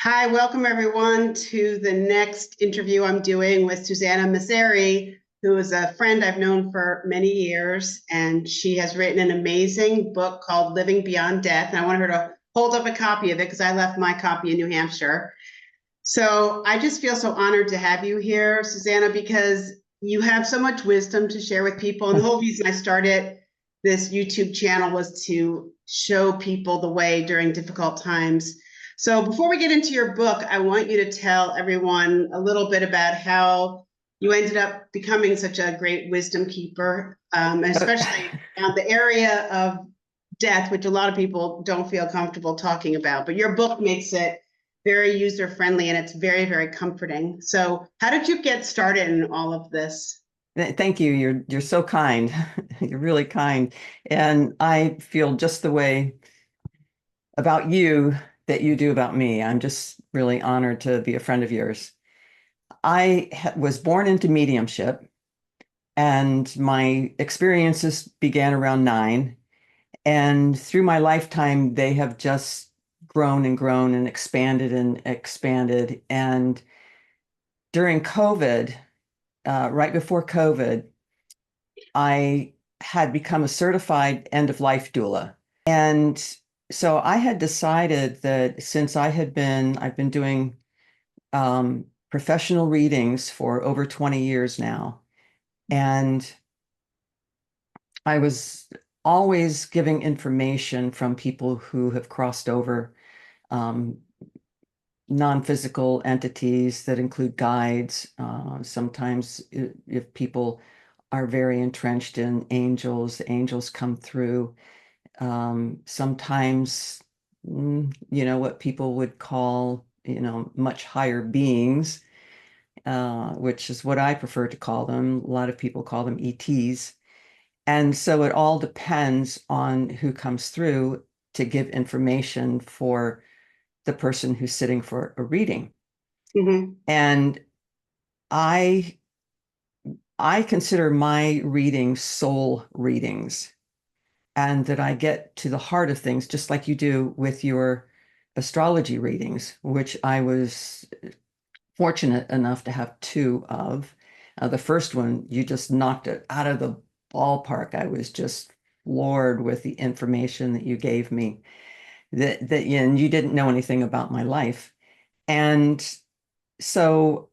Hi, welcome everyone to the next interview I'm doing with Susanna Massari, who is a friend I've known for many years, and she has written an amazing book called Living Beyond Death. And I want her to hold up a copy of it because I left my copy in New Hampshire. So I just feel so honored to have you here, Susanna, because you have so much wisdom to share with people. And the whole reason I started this YouTube channel was to show people the way during difficult times. So before we get into your book, I want you to tell everyone a little bit about how you ended up becoming such a great wisdom keeper, especially on the area of death, which a lot of people don't feel comfortable talking about. But your book makes it very user friendly and it's very, very comforting. So how did you get started in all of this? Thank you. You're so kind. You're really kind. And I feel just the way about you that you do about me. I'm just really honored to be a friend of yours. I was born into mediumship, and my experiences began around 9. And through my lifetime, they have just grown and grown and expanded and expanded. And during COVID, right before COVID, I had become a certified end-of-life doula. And so I had decided that since I've been doing professional readings for over 20 years now, and I was always giving information from people who have crossed over, um, non-physical entities that include guides. Sometimes if people are very entrenched in angels, the angels come through. Sometimes, what people would call, much higher beings, which is what I prefer to call them. A lot of people call them ETs. And so it all depends on who comes through to give information for the person who's sitting for a reading. Mm-hmm. And I I consider my readings soul readings, and that I get to the heart of things, just like you do with your astrology readings, which I was fortunate enough to have two of. The first one, you just knocked it out of the ballpark. I was just floored with the information that you gave me, and you didn't know anything about my life. And so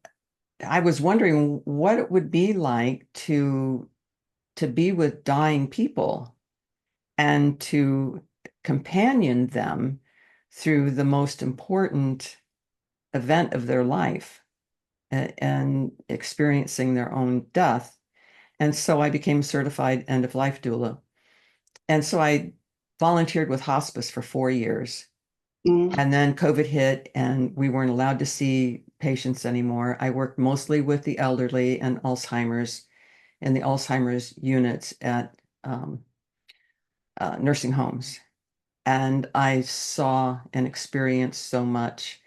I was wondering what it would be like to be with dying people and to companion them through the most important event of their life, and experiencing their own death. And so I became certified end of life doula. And so I volunteered with hospice for 4 years. Mm-hmm. And then COVID hit and we weren't allowed to see patients anymore. I worked mostly with the elderly and Alzheimer's and the Alzheimer's units at nursing homes. And I saw and experienced so much.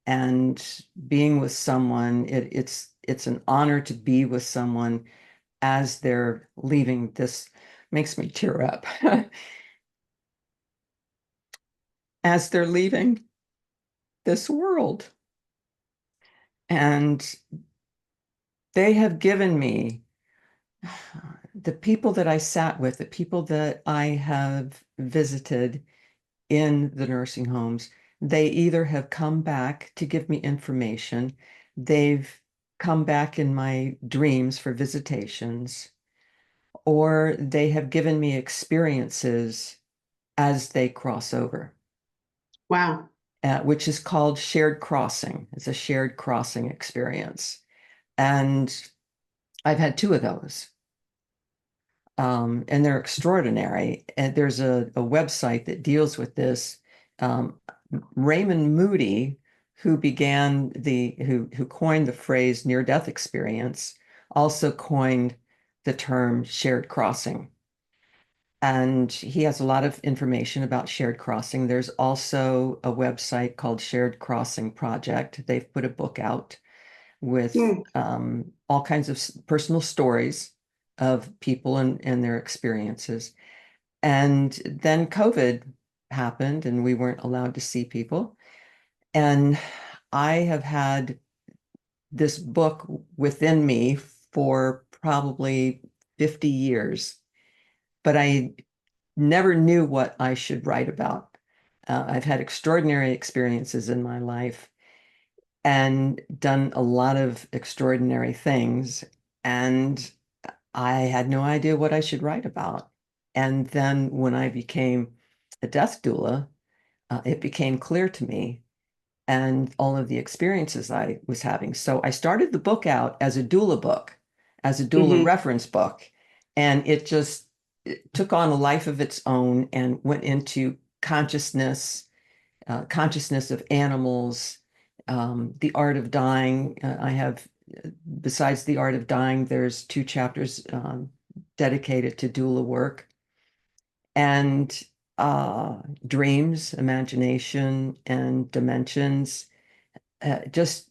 And being with someone, it's an honor to be with someone as they're leaving. This makes me tear up. As they're leaving this world. And they have given me the people that I sat with, the people that I have visited in the nursing homes. They either have come back to give me information, they've come back in my dreams for visitations, or they have given me experiences as they cross over, Wow. which is called shared crossing. It's a shared crossing experience. And I've had two of those. And they're extraordinary. And there's a website that deals with this. Um, Raymond Moody, who coined the phrase near-death experience, also coined the term shared crossing. And he has a lot of information about shared crossing. There's also a website called Shared Crossing Project. They've put a book out with Mm. all kinds of personal stories of people and their experiences. And then COVID happened and we weren't allowed to see people. And I have had this book within me for probably 50 years, but I never knew what I should write about. I've had extraordinary experiences in my life and done a lot of extraordinary things. And I had no idea what I should write about. And then when I became a death doula, it became clear to me and all of the experiences I was having. So I started the book out as a doula book, as a doula Hmm. reference book. And it took on a life of its own and went into consciousness, consciousness of animals, the art of dying. I have, besides the art of dying, there's two chapters dedicated to doula work and dreams, imagination, and dimensions. Uh, just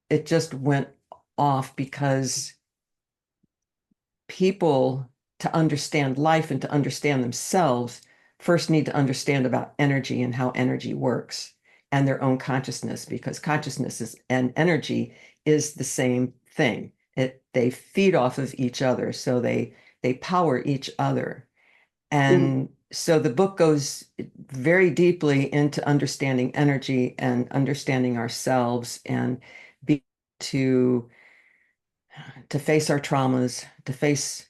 it just went off because people, to understand life and to understand themselves, first need to understand about energy and how energy works and their own consciousness, because consciousness and energy is the same thing. They feed off of each other, so they power each other. Hmm. And so the book goes very deeply into understanding energy and understanding ourselves and be to to face our traumas, to face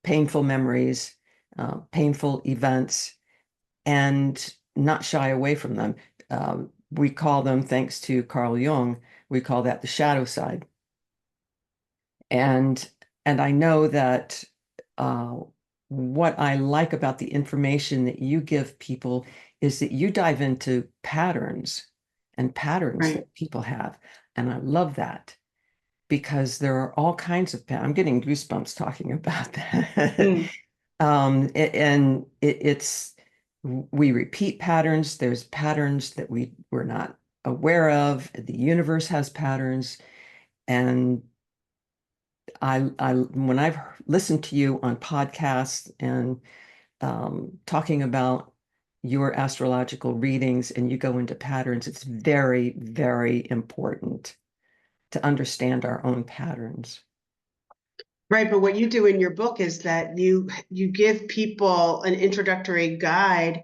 painful memories, painful events, and not shy away from them. We call them, thanks to Carl Jung, we call that the shadow side. And I know that uh, what I like about the information that you give people is that you dive into patterns and patterns Right. that people have. And I love that because there are all kinds of I'm getting goosebumps talking about that. Mm. It's we repeat patterns. There's patterns that we're not aware of. The universe has patterns, and I when I've listened to you on podcasts and talking about your astrological readings, and you go into patterns, it's very, very important to understand our own patterns. Right, but what you do in your book is that you give people an introductory guide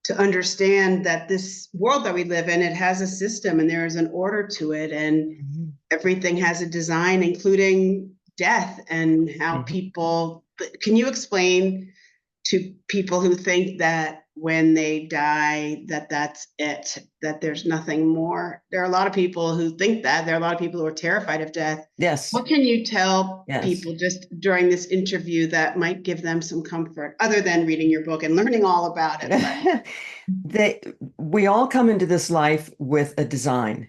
to understand that this world that we live in, it has a system and there is an order to it, and Mhm. everything has a design, including death and how Mhm. people. Can you explain to people who think that when they die that that's it, that there's nothing more? There are a lot of people who think that. There are a lot of people who are terrified of death. Yes, What can you tell yes. people just during this interview that might give them some comfort, other than reading your book and learning all about it? But They, we all come into this life with a design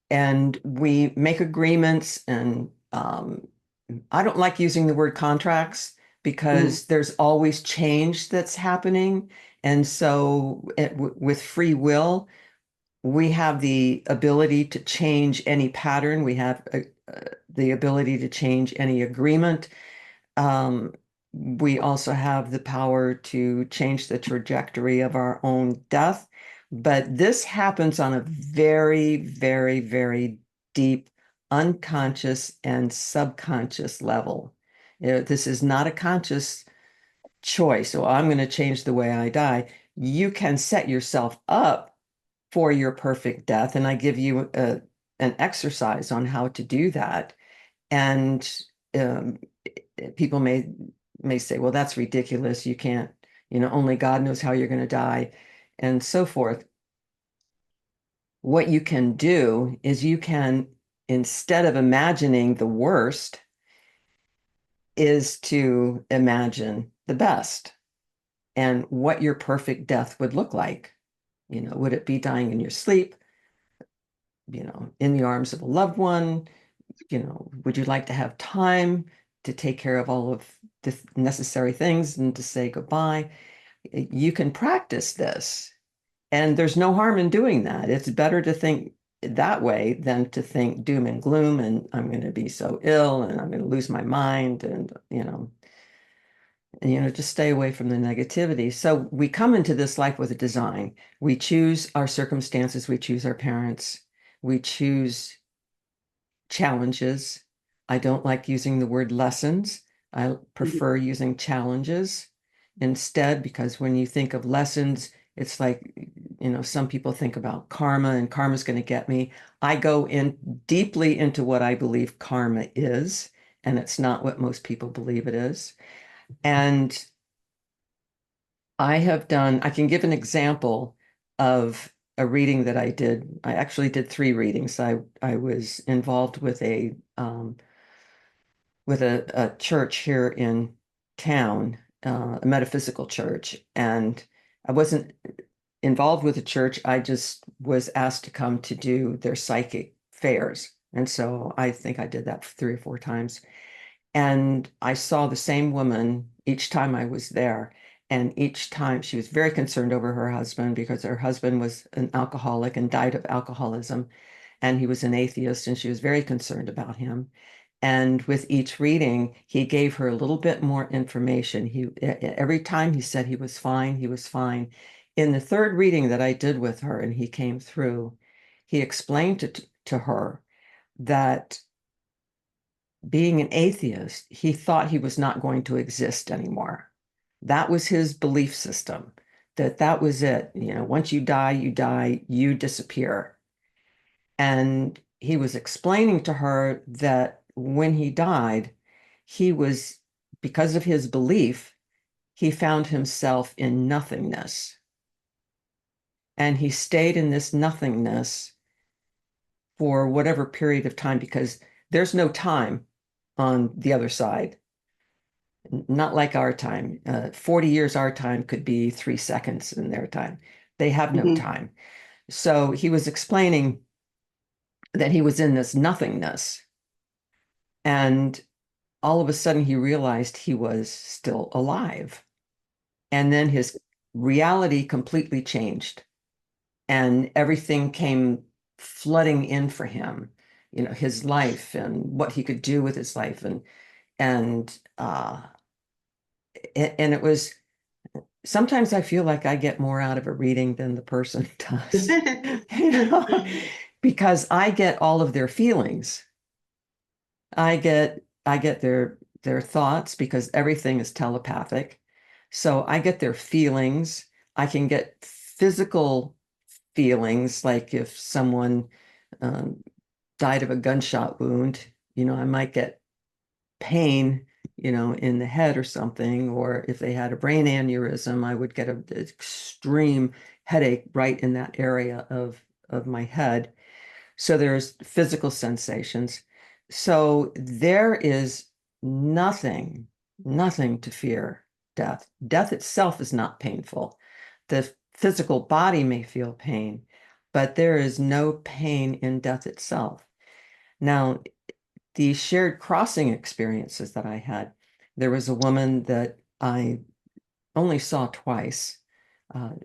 and we make agreements and I don't like using the word contracts mm, because there's always change that's happening. And so with free will, we have the ability to change any pattern. We have the ability to change any agreement. Um, we also have the power to change the trajectory of our own death. But this happens on a very, very, very deep, unconscious and subconscious level. This is not a conscious choice. So I'm going to change the way I die. You can set yourself up for your perfect death. And I give you an exercise on how to do that. And um, people may say, well, that's ridiculous. You can't, only God knows how you're going to die, and so forth. What you can do is you can, instead of imagining the worst, is to imagine the best and what your perfect death would look like. Would it be dying in your sleep, in the arms of a loved one? Would you like to have time to take care of all of the necessary things and to say goodbye? You can practice this, and there's no harm in doing that. It's better to think that way than to think doom and gloom and I'm going to be so ill and I'm going to lose my mind and And, just stay away from the negativity. So we come into this life with a design. We choose our circumstances, we choose our parents, we choose challenges. I don't like using the word lessons. I prefer using challenges instead, because when you think of lessons, it's like, some people think about karma and karma's going to get me. I go in deeply into what I believe karma is, and it's not what most people believe it is. And I can give an example of a reading that I did. I actually did 3 readings. I was involved with a church here in town, a metaphysical church, and I wasn't involved with the church. I just was asked to come to do their psychic fairs. And so I think I did that 3 or 4 times. And I saw the same woman each time I was there. And each time she was very concerned over her husband, because her husband was an alcoholic and died of alcoholism. And he was an atheist, and she was very concerned about him. And with each reading, he gave her a little bit more information. Every time he said he was fine, he was fine. In the 3rd reading that I did with her, and he came through, he explained to her that being an atheist, he thought he was not going to exist anymore. That was his belief system, that was it. Once you die, you disappear. And he was explaining to her that when he died, he was, because of his belief, he found himself in nothingness. And he stayed in this nothingness for whatever period of time, because there's no time on the other side. Not like our time. 40 years our time could be 3 seconds in their time. They have no time. So he was explaining that he was in this nothingness. And all of a sudden he realized he was still alive. And then his reality completely changed. And everything came flooding in for him, his life and what he could do with his life. And it was, sometimes I feel like I get more out of a reading than the person does, because I get all of their feelings. I get their thoughts, because everything is telepathic. So I get their feelings. I can get physical feelings, like if someone um, died of a gunshot wound, I might get pain, in the head or something, or if they had a brain aneurysm, I would get an extreme headache right in that area of my head. So there's physical sensations. So there is nothing to fear death. Death itself is not painful. The physical body may feel pain, but there is no pain in death itself. Now, the shared crossing experiences that I had, there was a woman that I only saw twice.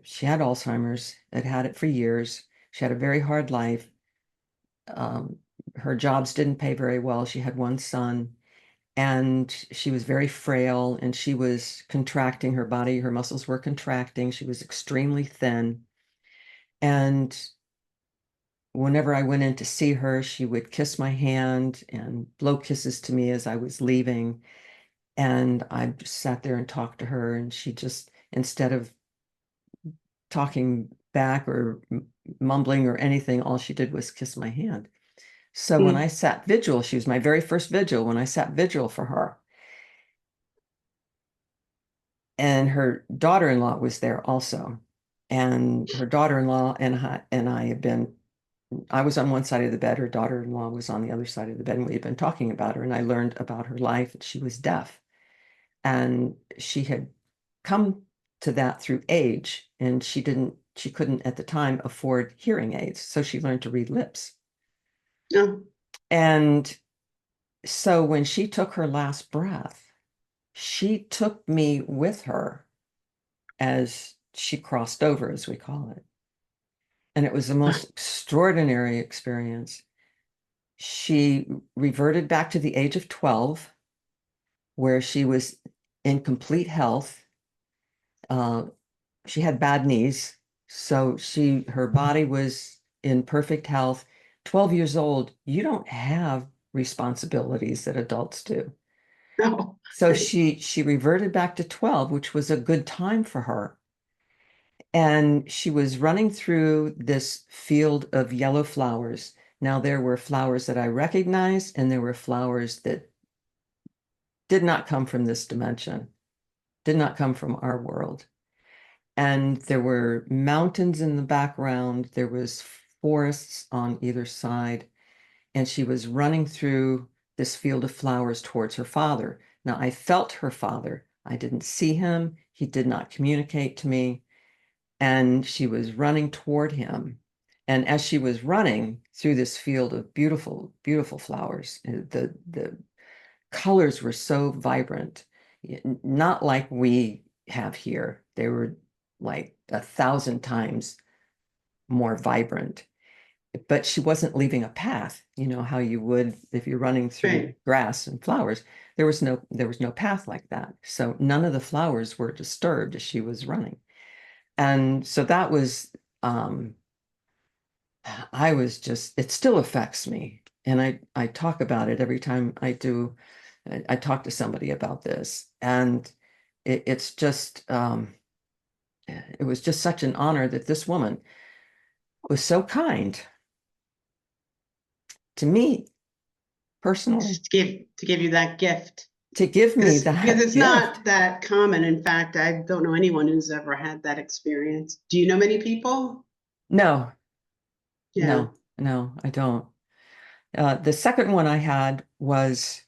She had Alzheimer's, had it for years. She had a very hard life. Um, Her jobs didn't pay very well. She had 1 son, and she was very frail, and she was contracting her body. Her muscles were contracting. She was extremely thin. And whenever I went in to see her, she would kiss my hand and blow kisses to me as I was leaving. And I just sat there and talked to her, and she just, instead of talking back or mumbling or anything, all she did was kiss my hand. So when I sat vigil, she was my very first vigil, when I sat vigil for her. And her daughter-in-law was there also. And her daughter-in-law and I had been, I was on one side of the bed, her daughter-in-law was on the other side of the bed, and we had been talking about her. And I learned about her life. She was deaf. And she had come to that through age, and she couldn't at the time afford hearing aids. So she learned to read lips. Oh. And so when she took her last breath, she took me with her as she crossed over, as we call it. And it was the most extraordinary experience. She reverted back to the age of 12, where she was in complete health. She had bad knees, so her body was in perfect health. 12 years old, you don't have responsibilities that adults do. No. So she reverted back to 12, which was a good time for her. And she was running through this field of yellow flowers. Now, there were flowers that I recognized, and there were flowers that did not come from this dimension, did not come from our world. And there were mountains in the background. There was forests on either side. And she was running through this field of flowers towards her father. Now, I felt her father. I didn't see him. He did not communicate to me. And she was running toward him. And as she was running through this field of beautiful, beautiful flowers, the colors were so vibrant, not like we have here. They were like 1,000 times more vibrant. But she wasn't leaving a path, you know, how you would if you're running through Right. grass and flowers. There was no path like that. So none of the flowers were disturbed as she was running. And so that was, I was just, it still affects me. And I talk about it every time I talk to somebody about this. And it's just, it was just such an honor that this woman was so kind to me personally, To give you that gift. to give me Because that it's gift. not that common. In fact, I don't know anyone who's ever had that experience. Do you know many people? No, Yeah. no, no, I don't. The second one I had was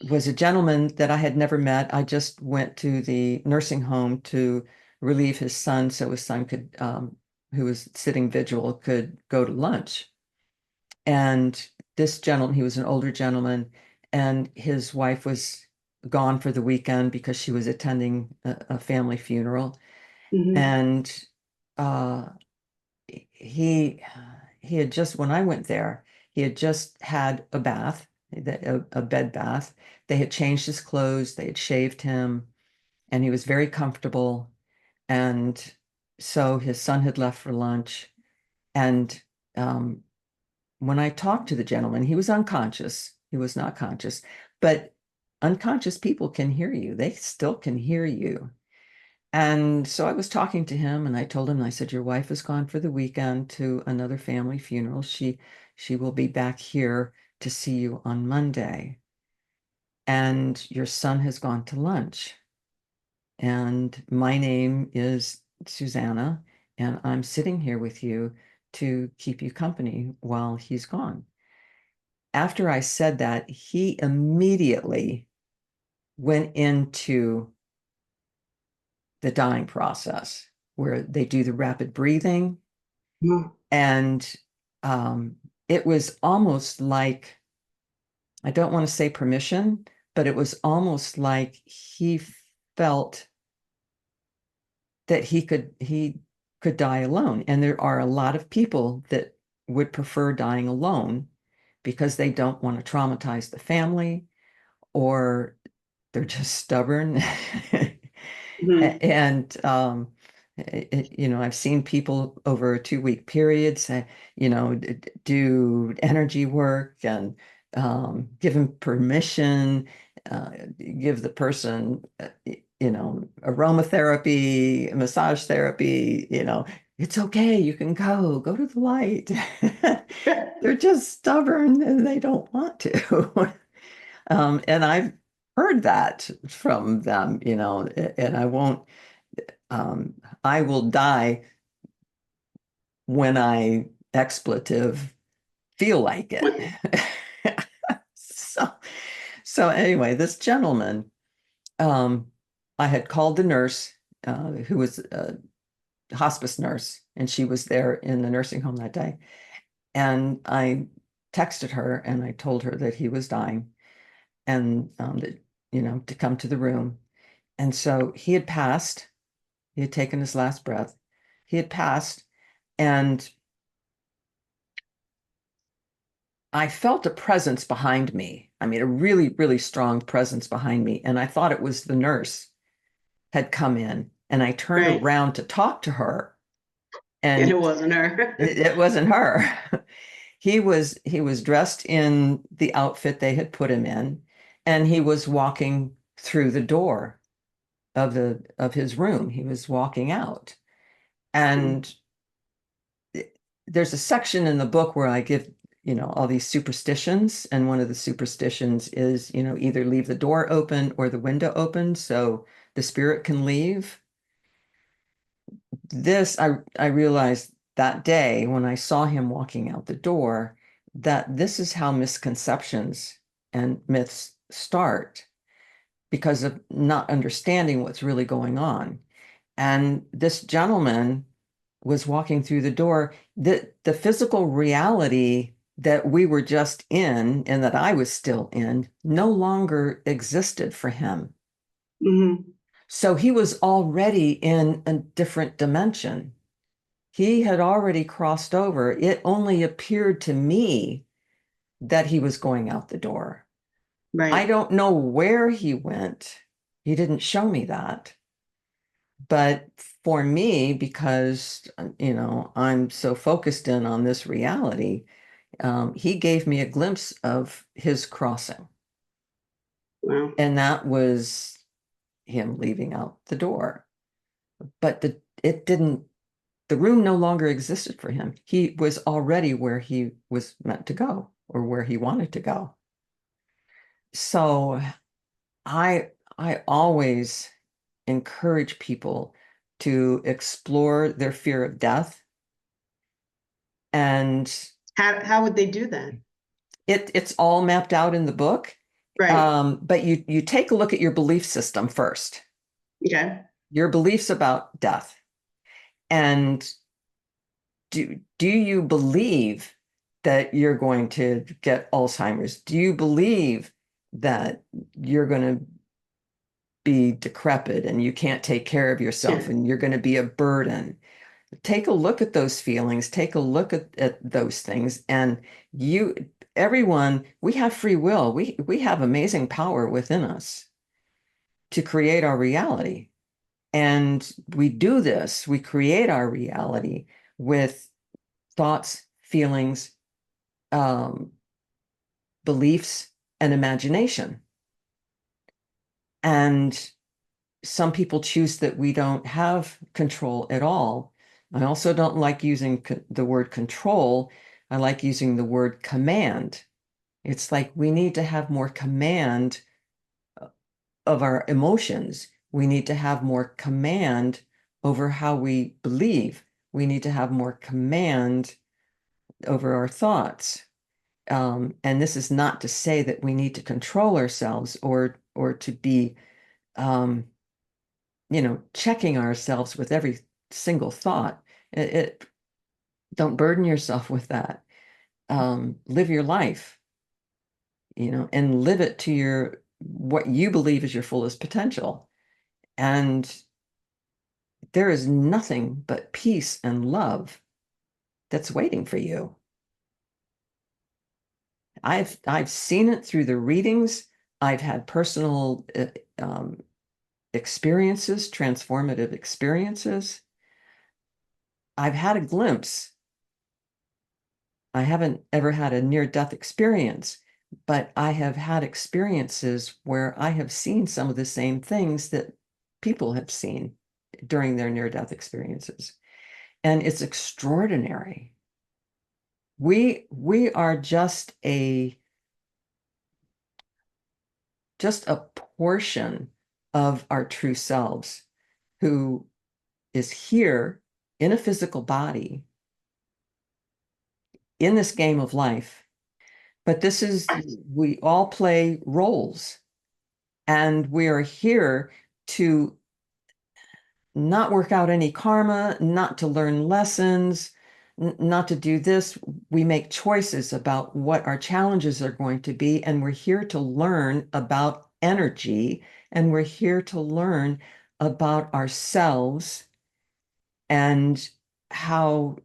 a gentleman that I had never met. I just went to the nursing home to relieve his son so his son could, who was sitting vigil, could go to lunch. And this gentleman, he was an older gentleman, and his wife was gone for the weekend because she was attending a family funeral. Mhm. And uh, he he had just, when I went there, he had just had a bath, a bed bath. They had changed his clothes, they had shaved him, and he was very comfortable. And so his son had left for lunch. And um, when I talked to the gentleman, he was unconscious. He was not conscious, but unconscious people can hear you. They still can hear you. And so I was talking to him and I told him, I said, your wife has gone for the weekend to another family funeral. She will be back here to see you on Monday. And your son has gone to lunch. And my name is Susanna, and I'm sitting here with you to keep you company while he's gone. After I said that, he immediately went into the dying process where they do the rapid breathing. Mhm. And um, it was almost like, I don't want to say permission, but it was almost like he felt that he could die alone. And there are a lot of people that would prefer dying alone because they don't want to traumatize the family, or they're just stubborn. Mhm. And I've seen people over a 2-week period say, do energy work and give them permission, give the person, aromatherapy, massage therapy, it's okay, you can go to the light. They're just stubborn and they don't want to. And I've heard that from them, and um, I will die when I expletive feel like it. So, so anyway, this gentleman, um, I had called the nurse, who was a hospice nurse, and she was there in the nursing home that day. And I texted her and I told her that he was dying and that, to come to the room. And so he had passed. He had taken his last breath. He had passed, and I felt a presence behind me. I mean, a really, really strong presence behind me. And I thought it was the nurse had come in, and I turned Right. around to talk to her, And and it wasn't her. it wasn't her. He was dressed in the outfit they had put him in, and he was walking through the door of his room. He was walking out. And there's a section in the book where I give, all these superstitions. And one of the superstitions is, either leave the door open or the window open so the spirit can leave. I realized that day when I saw him walking out the door, that this is how misconceptions and myths start, because of not understanding what's really going on. And this gentleman was walking through the door. The physical reality that we were just in and that I was still in no longer existed for him. Mhm. So he was already in a different dimension. He had already crossed over. It only appeared to me that he was going out the door. I Right. don't know where he went. He didn't show me that. But for me, because, I'm so focused in on this reality, he gave me a glimpse of his crossing. Wow. And that was him leaving out the door. But the room no longer existed for him. He was already where he was meant to go, or where he wanted to go. So I always encourage people to explore their fear of death. And How would they do that? it's all mapped out in the book. Right. But you take a look at your belief system first, Okay. your beliefs about death. And do you believe that you're going to get Alzheimer's? Do you believe that you're going to be decrepit and you can't take care of yourself Yeah. and you're going to be a burden? Take a look at those feelings, take a look at those things. And everyone, we have free will. We have amazing power within us to create our reality. And we do this, we create our reality with thoughts, feelings, um, beliefs, and imagination. And some people choose that we don't have control at all. I also don't like using the word control. I like using the word command. It's like we need to have more command of our emotions. We need to have more command over how we believe. We need to have more command over our thoughts. And this is not to say that we need to control ourselves or to be um, checking ourselves with every single thought. Don't burden yourself with that. Live your life, and live it to what you believe is your fullest potential. And there is nothing but peace and love that's waiting for you. I've seen it through the readings. I've had personal experiences, transformative experiences. I've had a glimpse. I haven't ever had a near-death experience, but I have had experiences where I have seen some of the same things that people have seen during their near-death experiences. And it's extraordinary. We are just a portion of our true selves who is here in a physical body in this game of life. But we all play roles, and we are here to not work out any karma, not to learn lessons, not to do this. We make choices about what our challenges are going to be, and we're here to learn about energy, and we're here to learn about ourselves and how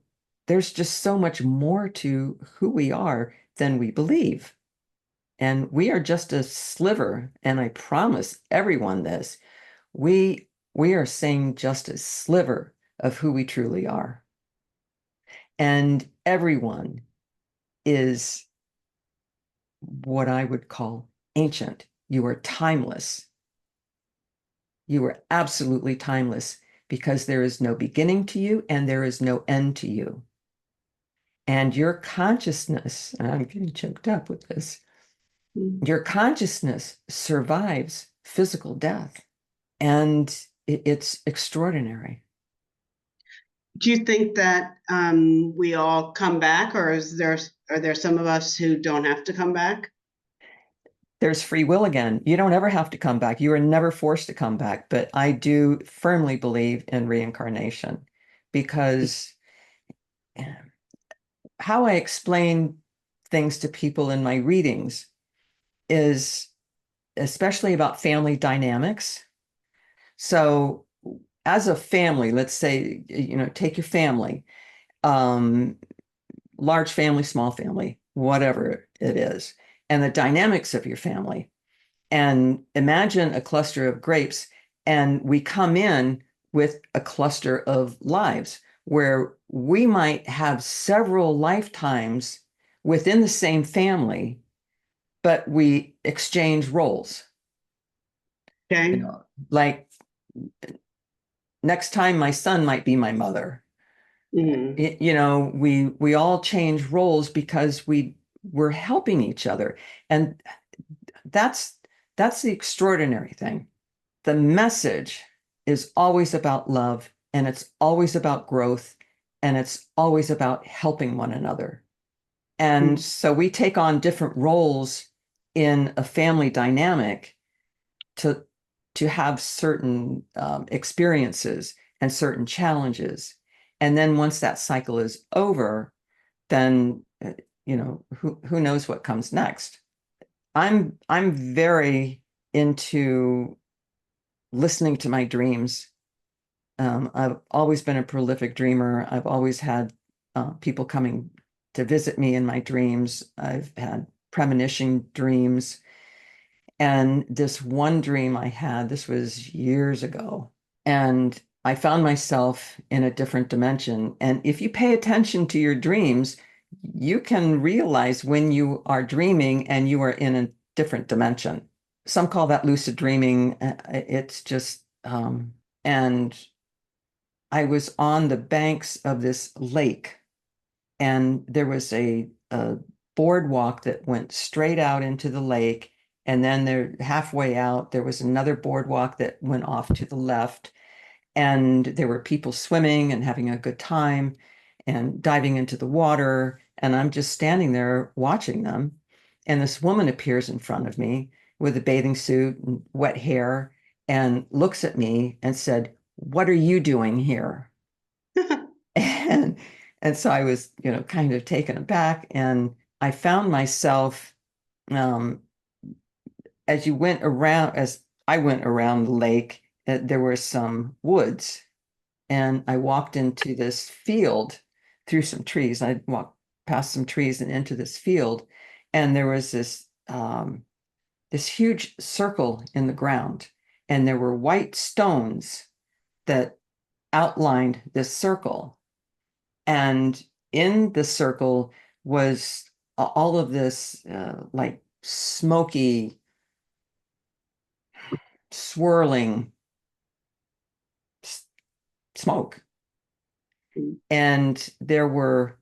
there's just so much more to who we are than we believe. And we are just a sliver. And I promise everyone this, we are saying just a sliver of who we truly are. And everyone is what I would call ancient. You are timeless. You are absolutely timeless because there is no beginning to you and there is no end to you. And your consciousness, and I'm getting choked up with this, your consciousness survives physical death. And it's extraordinary. Do you think that we all come back, or are there some of us who don't have to come back? There's free will again. You don't ever have to come back. You are never forced to come back. But I do firmly believe in reincarnation because how I explain things to people in my readings is especially about family dynamics. So as a family, let's say, take your family, um, large family, small family, whatever it is, and the dynamics of your family. And imagine a cluster of grapes, and we come in with a cluster of lives where we might have several lifetimes within the same family, but we exchange roles. Okay. Like next time my son might be my mother. Mm-hmm. We all change roles because we're helping each other. And that's the extraordinary thing. The message is always about love, and it's always about growth, and it's always about helping one another. And so we take on different roles in a family dynamic to have certain experiences and certain challenges. And then once that cycle is over, then who knows what comes next. I'm very into listening to my dreams. I've always been a prolific dreamer. I've always had people coming to visit me in my dreams. I've had premonition dreams. And this one dream I had, this was years ago, and I found myself in a different dimension. And if you pay attention to your dreams, you can realize when you are dreaming and you are in a different dimension. Some call that lucid dreaming. It's just, and I was on the banks of this lake, and there was a boardwalk that went straight out into the lake. And then there, halfway out, there was another boardwalk that went off to the left. And there were people swimming and having a good time and diving into the water. And I'm just standing there watching them. And this woman appears in front of me with a bathing suit and wet hair and looks at me and said, "What are you doing here?" And so I was, kind of taken aback, and I found myself um, as I went around the lake, there were some woods, and I walked into this field through some trees. I walked past some trees and into this field, and there was this huge circle in the ground, and there were white stones that outlined this circle. And in the circle was all of this like smoky, swirling smoke. And there were,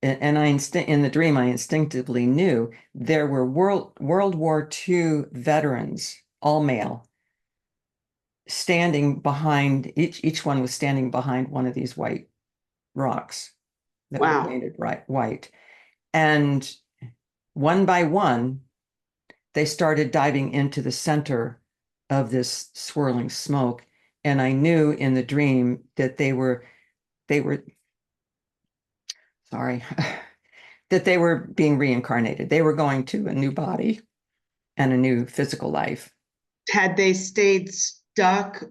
and in the dream, I instinctively knew there were World War II veterans, all male, standing behind, each one was standing behind one of these white rocks that were Wow. painted white. And one by one, they started diving into the center of this swirling smoke. And I knew in the dream that they were, sorry, that they were being reincarnated. They were going to a new body and a new physical life. Had they stayed stuck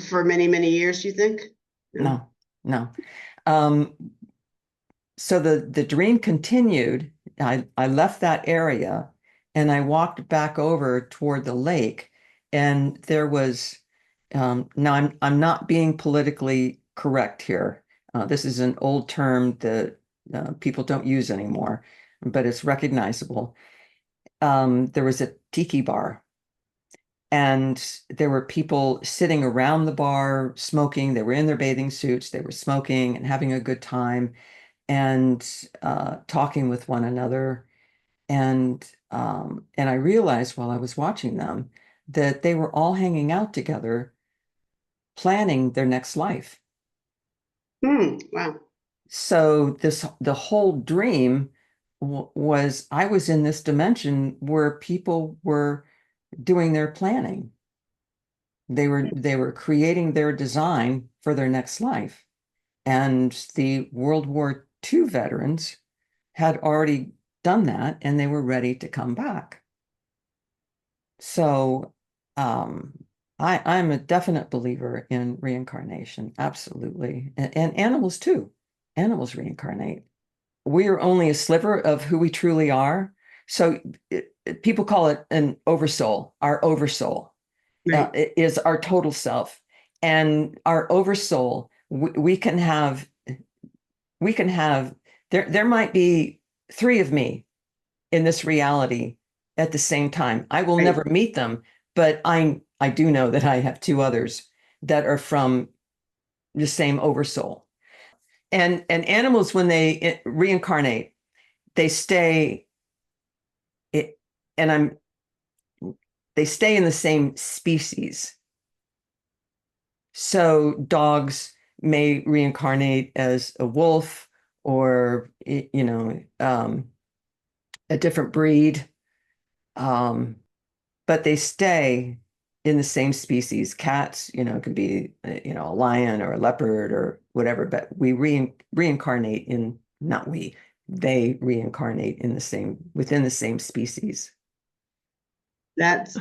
for many, many years, do you think? No. So the dream continued. I left that area, and I walked back over toward the lake, and there was, now I'm not being politically correct here. This is an old term that people don't use anymore, but it's recognizable. There was a tiki bar, and there were people sitting around the bar smoking. They were in their bathing suits. They were smoking and having a good time and talking with one another. And I realized while I was watching them that they were all hanging out together, planning their next life. Wow. So the whole dream was I was in this dimension where people were doing their planning. They were creating their design for their next life. And the World War II veterans had already done that, and they were ready to come back. So I'm a definite believer in reincarnation, absolutely. And animals too. Animals reincarnate. We are only a sliver of who we truly are. So people call it an oversoul. Our oversoul Right. is our total self. And our oversoul, we can have there might be three of me in this reality at the same time. I will Right. never meet them, but I do know that I have two others that are from the same oversoul. And animals, when they reincarnate, they stay it and I'm they stay in the same species. So dogs may reincarnate as a wolf or a different breed. But they stay in the same species. Cats, could be, a lion or a leopard or whatever, but we reincarnate in, not we, they reincarnate within the same species. That's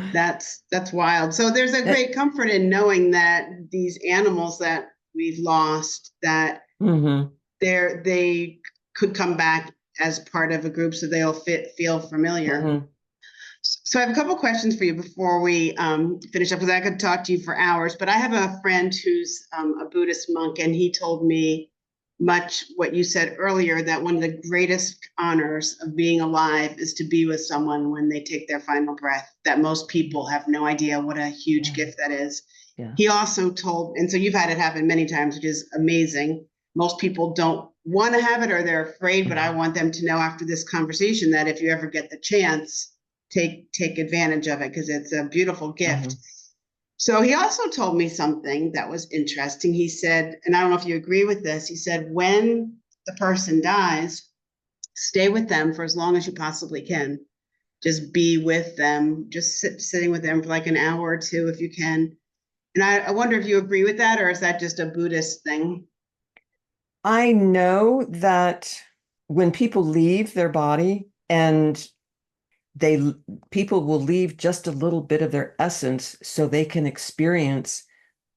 wild. So there's a That, great comfort in knowing that these animals that we've lost, that mhm, they could come back as part of a group, so they'll feel familiar. mhm. So I have a couple questions for you before we finish up, because I could talk to you for hours. But I have a friend who's a Buddhist monk, and he told me much what you said earlier, that one of the greatest honors of being alive is to be with someone when they take their final breath, that most people have no idea what a huge Yeah, gift that is. yeah. He also told, and so you've had it happen many times, which is amazing. Most people don't want to have it or they're afraid, but I Mhm, want them to know after this conversation that if you ever get the chance, take advantage of it, because it's a beautiful gift. mhm. So he also told me something that was interesting. He said, and I don't know if you agree with this, he said, when the person dies, stay with them for as long as you possibly can. Just be with them, just sitting with them for like an hour or two if you can. And I wonder if you agree with that, or is that just a Buddhist thing? I know that when people leave their body and they people will leave just a little bit of their essence so they can experience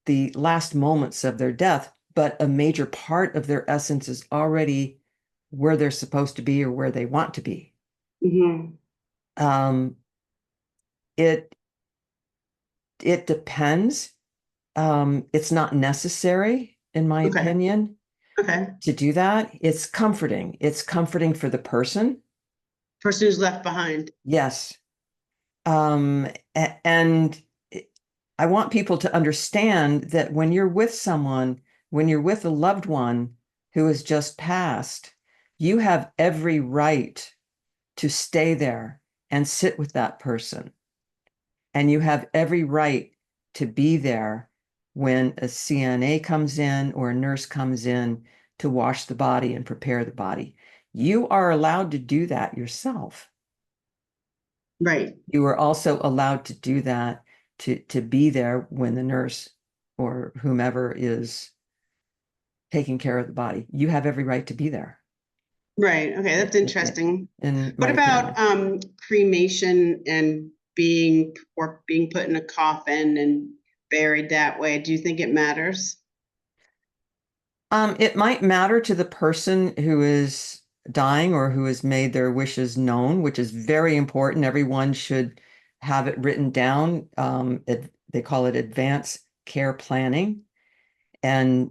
the last moments of their death, but a major part of their essence is already where they're supposed to be or where they want to be. Mm-hmm. Um, it it depends. It's not necessary, in my Okay. opinion, Okay. to do that. It's comforting. It's comforting for the person. Person who's left behind. Yes. And I want people to understand that when you're with someone, when you're with a loved one who has just passed, you have every right to stay there and sit with that person. And you have every right to be there when a CNA comes in or a nurse comes in to wash the body and prepare the body. You are allowed to do that yourself. Right. You are also allowed to do that to be there when the nurse or whomever is taking care of the body. You have every right to be there, Right. Okay. That's interesting. in What my about opinion. cremation and being put in a coffin and buried that way? Do you think it matters? It might matter to the person who is dying or who has made their wishes known, which is very important. Everyone should have it written down. They call it advanced care planning. And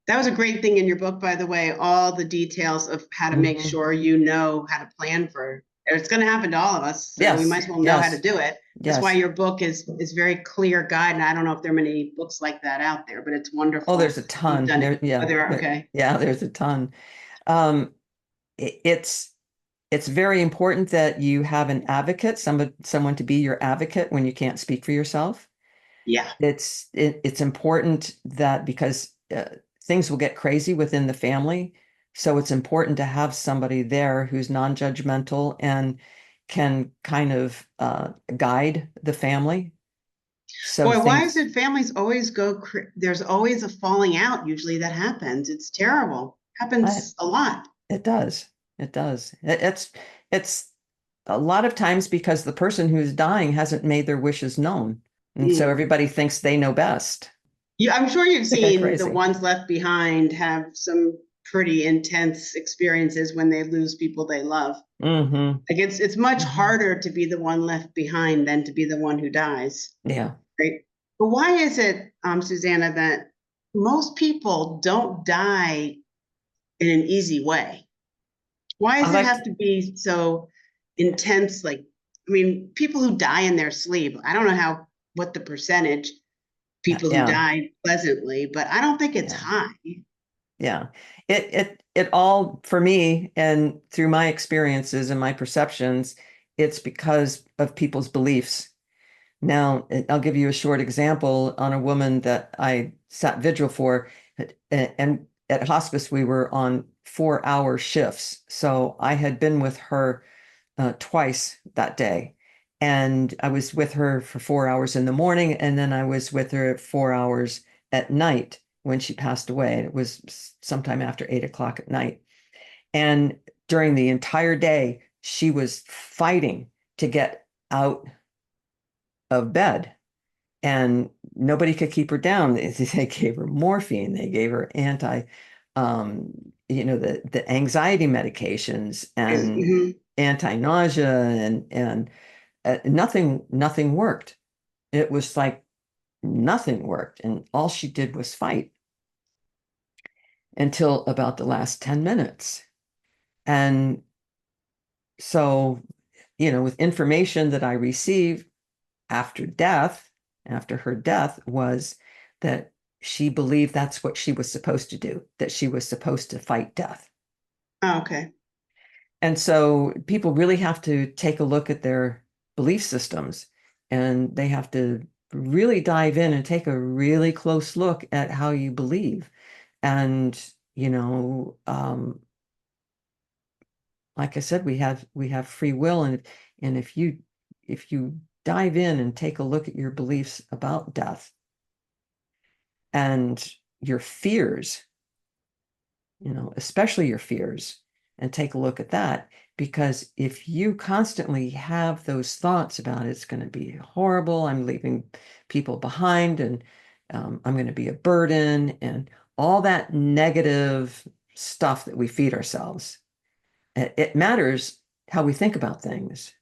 That was a great thing in your book, by the way, all the details of how to make mhm, sure you know how to plan for. It's going to happen to all of us, so we might yes, as well know how to yes, do it. That's why yes. your book is very clear guide, and I don't know if there are many books like that out there, but it's Oh, there's wonderful. a You've ton done it. there. Oh, Yeah, there are, okay. yeah, there's a ton. Um, it- it's it's very important that you have an advocate, someone to be your advocate when you can't speak for yourself. Yeah. It's important that because things will get crazy within the family, so it's important to have somebody there who's non-judgmental and can kind of guide the family. So Boy, why is things, it families always there's always a falling out usually that happens. It's terrible. I, Happens a lot. it does, it does. It's a lot of times because the person who's dying hasn't made their wishes known, and so Mm. everybody thinks they know best. Yeah, I'm sure you've seen the Crazy. ones left behind have some pretty intense experiences when they lose people they love. Hmm. Like it's much Hmm. harder to be the one left behind than to be the one who dies, Yeah. right? But why is it, Susanna, that most people don't die in an easy way? Why I does it like, have to be so intense? Like, I mean, people who die in their sleep, I don't know what the percentage people who yeah, die pleasantly, but I don't think it's yeah, high. yeah. It all for me and through my experiences and my perceptions, it's because of people's beliefs. Now, I'll give you a short example on a woman that I sat vigil for, and at hospice we were on 4-hour shifts. So I had been with her twice that day. And I was with her for 4 hours in the morning, and then I was with her 4 hours at night when she passed away. It was sometime after 8 o'clock at night. And during the entire day, she was fighting to get out of bed, and nobody could keep her down. They gave her morphine, they gave her um, the anxiety medications and Mhm. anti-nausea and nothing worked. It was like nothing worked, and all she did was fight until about the last 10 minutes. And so, with information that I received after death, after her death, was that she believed that's what she was supposed to do, that she was supposed to fight death. Oh, okay. And so people really have to take a look at their belief systems, and they have to really dive in and take a really close look at how you believe. And, like I said, we have free will, and if you dive in and take a look at your beliefs about death and your fears, especially your fears, and take a look at that. Because if you constantly have those thoughts about it's going to be horrible, I'm leaving people behind, and I'm going to be a burden, and all that negative stuff that we feed ourselves, it matters how we think about things.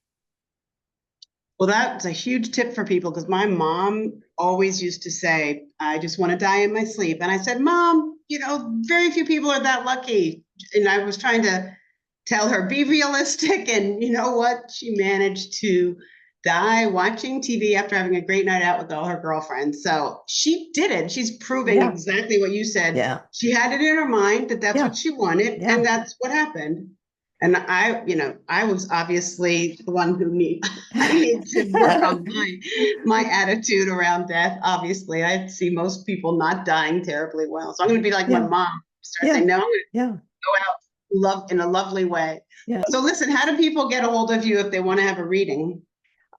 Well, that's a huge tip for people because my mom always used to say, I just want to die in my sleep. And I said, Mom, very few people are that lucky. And I was trying to tell her, be realistic. And you know what? She managed to die watching TV after having a great night out with all her girlfriends. So she did it. She's proving Yeah, exactly what you said. yeah, She had it in her mind that that's yeah, what she wanted, yeah, and that's what happened. And I was obviously the one who I need to work on my attitude around death. Obviously, I see most people not dying terribly well. So I'm going to be like my yeah, mom, start saying, yeah, no, I'm going to yeah, go out love in a lovely way. yeah. So listen, how do people get a hold of you if they want to have a reading?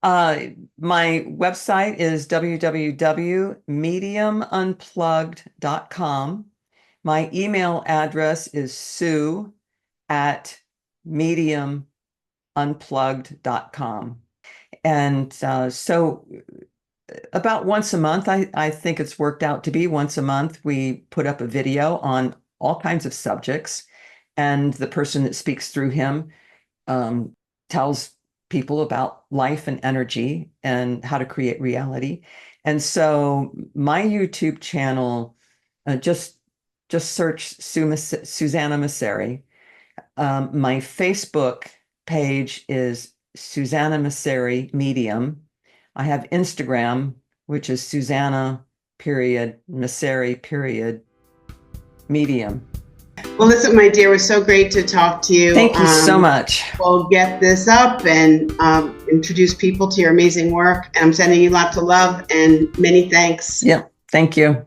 Uh, my website is www.mediumunplugged.com. My email address is sue@mediumunplugged.com. And so about once a month, I think it's worked out to be once a month, we put up a video on all kinds of subjects. and the person that speaks through him tells people about life and energy and how to create reality. And so my YouTube channel, just search Susanna Massari. My Facebook page is Susanna Massari Medium. I have Instagram, which is Susanna Massari Medium. Well, listen, my dear, it was so great to talk to you. Thank you so much. We'll get this up and introduce people to your amazing work. And I'm sending you lots of love and many thanks. Yep. Thank you.